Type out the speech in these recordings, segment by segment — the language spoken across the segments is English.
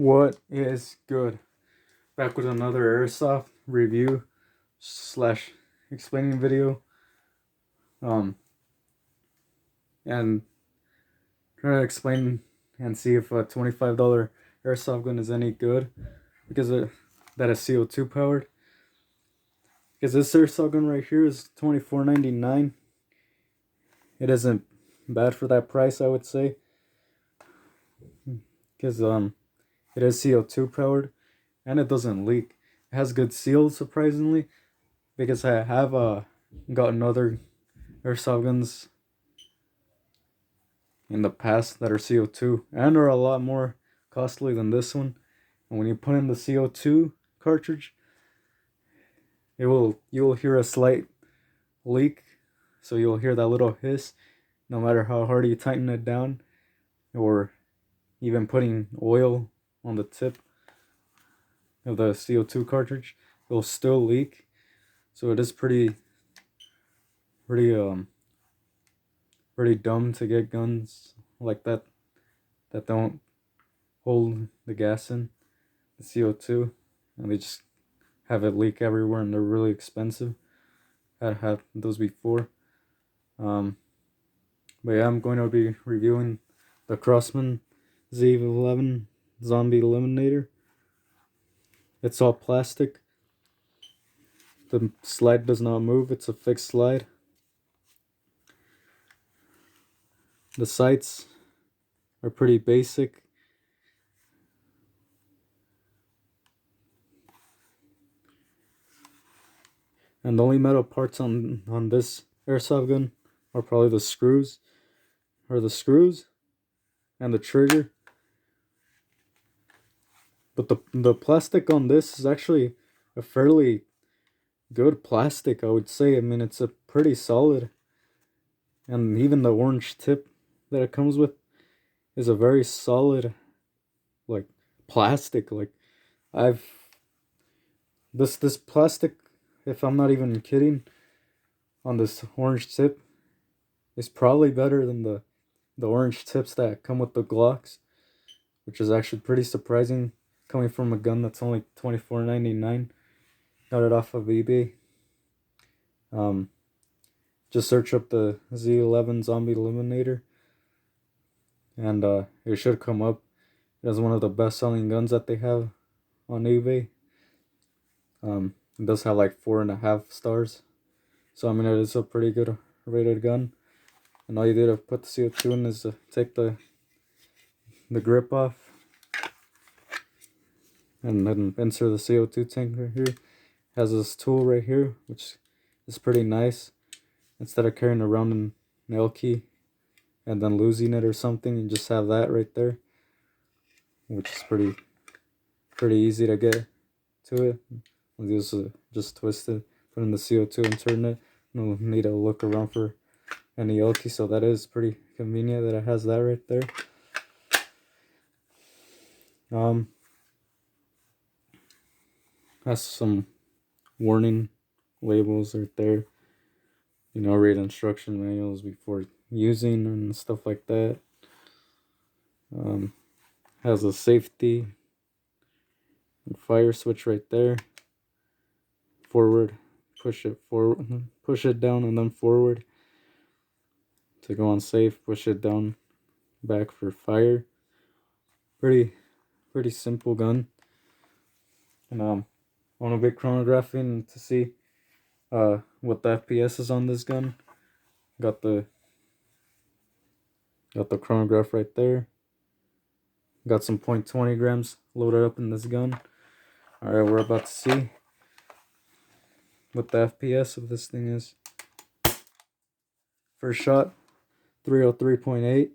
What is good? Back with another airsoft review slash explaining video. Um, and trying to explain and see if a $25 airsoft gun is any good because that is CO2 powered. Because this airsoft gun right here is $24.99. It isn't bad for that price, I would say. Because it is CO2 powered and it doesn't leak. It has good seals, surprisingly, because I have gotten other airsoft guns in the past that are CO2 and are a lot more costly than this one. And when you put in the CO2 cartridge, you'll hear a slight leak, so you'll hear that little hiss no matter how hard you tighten it down, or even putting oil on the tip of the CO2 cartridge, it'll still leak. So it is pretty dumb to get guns like that don't hold the gas in the CO2, and they just have it leak everywhere, and they're really expensive. I've had those before. But yeah, I'm going to be reviewing the Crossman Z11 Zombie Eliminator. It's all plastic. The slide does not move, it's a fixed slide. The sights are pretty basic. And the only metal parts on this airsoft gun are probably the screws and the trigger. But the plastic on this is actually a fairly good plastic, I would say. I mean, it's a pretty solid. And even the orange tip that it comes with is a very solid, like, plastic. Like, I've this plastic, if I'm not even kidding, on this orange tip is probably better than the orange tips that come with the Glocks, which is actually pretty surprising coming from a gun that's only $24.99. Got it off of eBay. Just search up the Z11 Zombie Eliminator, and it should come up as one of the best-selling guns that they have on eBay. It does have like 4.5 stars, so I mean it is a pretty good rated gun. And all you do to put the CO2 in is to take the grip off, and then insert the CO2 tank right here. It has this tool right here, which is pretty nice. Instead of carrying around an L key and then losing it or something, you just have that right there, which is pretty easy to get to it. Just twist it, put in the CO2 and turn it. No need to look around for any L key, so that is pretty convenient that it has that right there. Has some warning labels right there. You know, read instruction manuals before using and stuff like that. Has a safety and fire switch right there. Forward, push it down and then forward to go on safe. Push it down, back for fire. Pretty simple gun. And I want to be chronographing to see what the FPS is on this gun. Got the chronograph right there. Got some .20 grams loaded up in this gun. Alright, we're about to see what the FPS of this thing is. First shot, 303.8.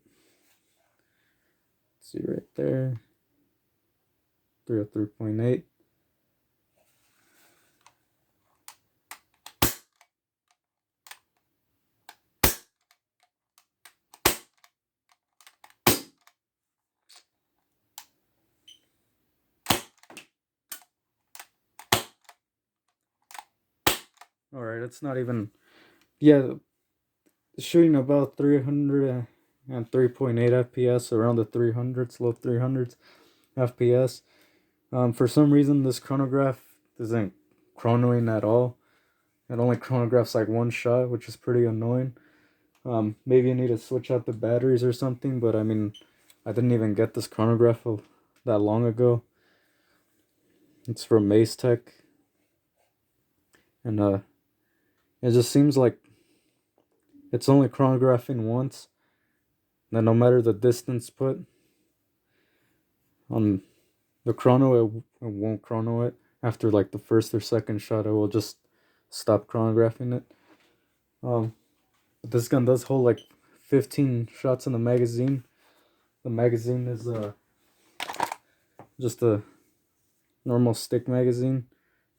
See right there, 303.8. Alright, it's not even, yeah, shooting about 303.8 FPS, around the 300s, low 300s. FPS. For some reason, this chronograph isn't chronoing at all. It only chronographs like one shot, which is pretty annoying. Maybe you need to switch out the batteries or something, but I mean, I didn't even get this chronograph that long ago. It's from Mace Tech, and it just seems like it's only chronographing once. Then no matter the distance put on the chrono, it won't chrono it. After like the first or second shot, it will just stop chronographing it. But this gun does hold like 15 shots in the magazine. The magazine is just a normal stick magazine.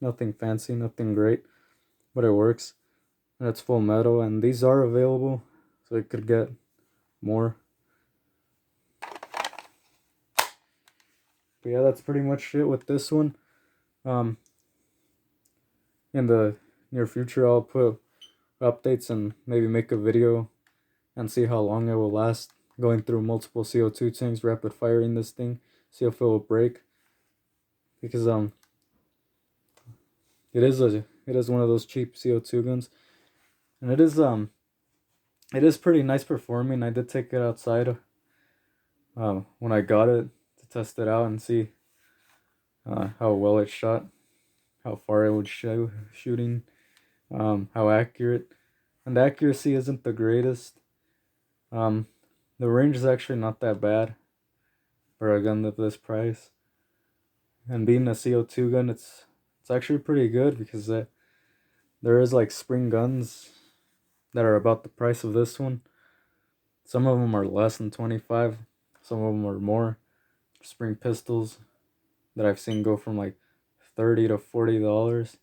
Nothing fancy, nothing great, but it works. And it's full metal, and these are available, so you could get more. But yeah, that's pretty much it with this one. In the near future, I'll put updates and maybe make a video and see how long it will last, going through multiple CO2 tanks, rapid firing this thing, see if it will break. Because it is one of those cheap CO2 guns, and it is pretty nice performing. I did take it outside when I got it to test it out and see how well it shot, how far it would shooting, how accurate. And the accuracy isn't the greatest. The range is actually not that bad for a gun of this price. And being a CO2 gun, it's actually pretty good, because there is like spring guns that are about the price of this one. Some of them are less than 25. Some of them are more. Spring pistols that I've seen go from like $30 to $40.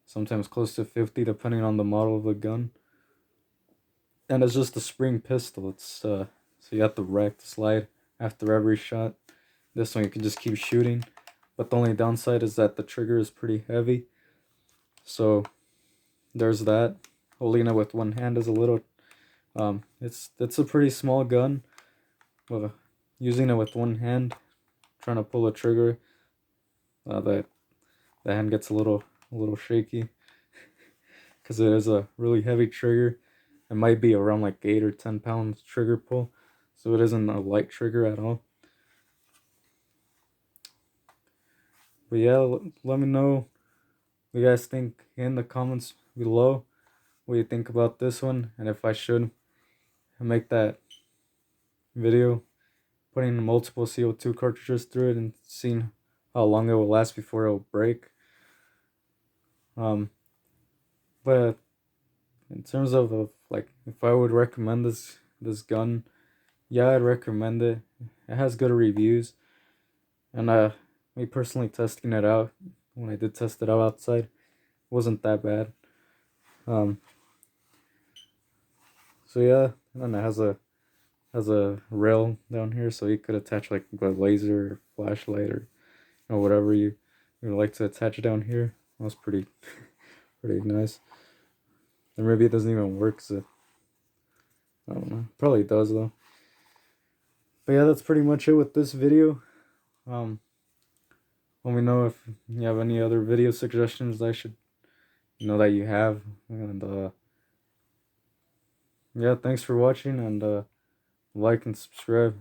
Sometimes close to 50, depending on the model of the gun. And it's just a spring pistol. It's so you have to rack the slide after every shot. This one you can just keep shooting, but the only downside is that the trigger is pretty heavy. So there's that. Holding it with one hand is a little it's a pretty small gun. Using it with one hand, trying to pull a trigger, the hand gets a little shaky, because it is a really heavy trigger. It might be around like 8 or 10 pounds trigger pull, so it isn't a light trigger at all. But yeah, let me know what you guys think in the comments below, what you think about this one, and if I should make that video putting multiple CO2 cartridges through it and seeing how long it will last before it will break. But in terms of like, if I would recommend this gun, yeah, I'd recommend it. It has good reviews, and me personally testing it out, when I did test it out outside, wasn't that bad. So yeah, and it has a rail down here, so you could attach like a laser or flashlight, or whatever you would like to attach down here. That was pretty nice. And maybe it doesn't even work, so I don't know. Probably does though. But yeah, that's pretty much it with this video. Let me know if you have any other video suggestions I should that you have. And yeah, thanks for watching, and like and subscribe.